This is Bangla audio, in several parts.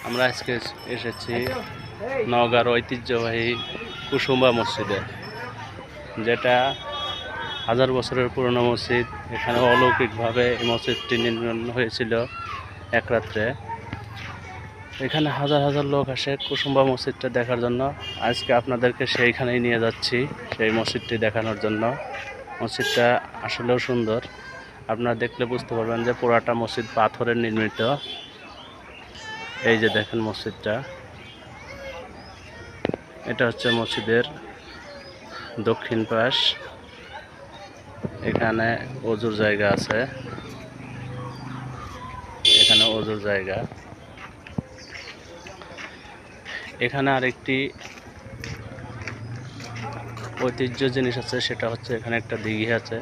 আমরা আজকে এসেছি নওগাঁর ঐতিহ্যবাহী কুসুম্বা মসজিদে, যেটা 1000 বছরের পুরনো মসজিদ। এখানে অলৌকিকভাবে এই মসজিদটি নির্মাণ হয়েছিল এক রাত্রে। এখানে হাজার হাজার লোক আসে কুসুম্বা মসজিদটা দেখার জন্য। আজকে আপনাদেরকে সেইখানেই নিয়ে যাচ্ছি, সেই মসজিদটি দেখানোর জন্য। মসজিদটা আসলেও সুন্দর, আপনারা দেখলে বুঝতে পারবেন যে পুরাটা মসজিদ পাথরের নির্মিত। এই যে দেখেন মসজিদটা, এটা হচ্ছে মসজিদের দক্ষিণ পাশ। এখানে ওযুর জায়গা আছে, এখানে ওযুর জায়গা। এখানে আরেকটি ঐতিহ্য জিনিস আছে, সেটা হচ্ছে এখানে একটা দিঘি আছে।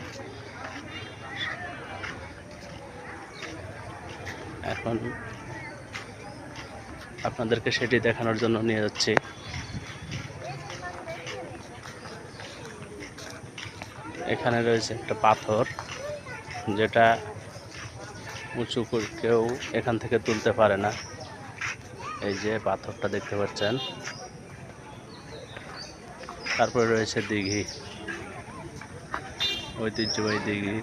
এখন আপনাদেরকে সেটি দেখানোর জন্য নিয়ে যাচ্ছি। এখানে রয়েছে একটা পাথর, যেটা উঁচু করে কেউ এখান থেকে তুলতে পারে না। এই যে পাথরটা দেখতে পাচ্ছেন। তারপরে রয়েছে দিঘি, ঐতিহ্যবাহী দিঘি।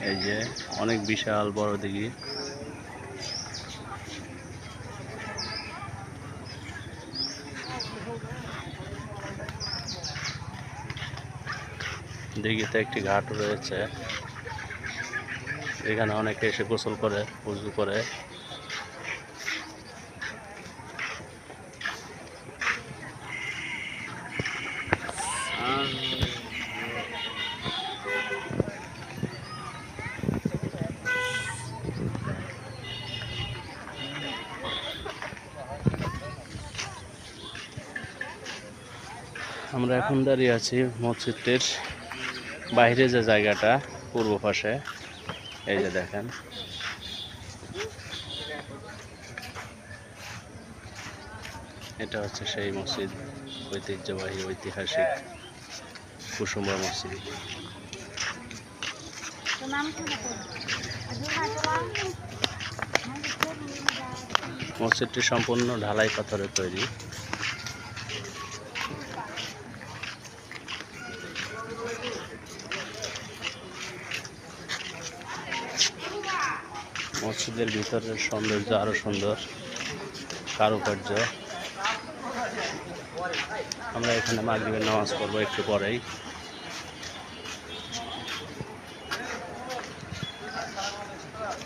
এই যে অনেক বিশাল বড় দিঘি। দিঘিতে একটি ঘাট রয়েছে, এখানে অনেকে এসে গোসল করে, উযু করে। আমরা এখন দাঁড়িয়ে আছি মসজিদটির বাইরে, যে জায়গাটা পূর্ব পাশে। এই যে দেখেন, এটা হচ্ছে সেই মসজিদ, ঐতিহ্যবাহী ঐতিহাসিক কুসুম্বা মসজিদ। মসজিদটি সম্পূর্ণ ঢালাই পাথরের তৈরি। মসজিদের ভিতরের সৌন্দর্য আরো সুন্দর, কারুকার্য। আমরা এখানে মাগরিবের নামাজ পড়বো একটু পরেই।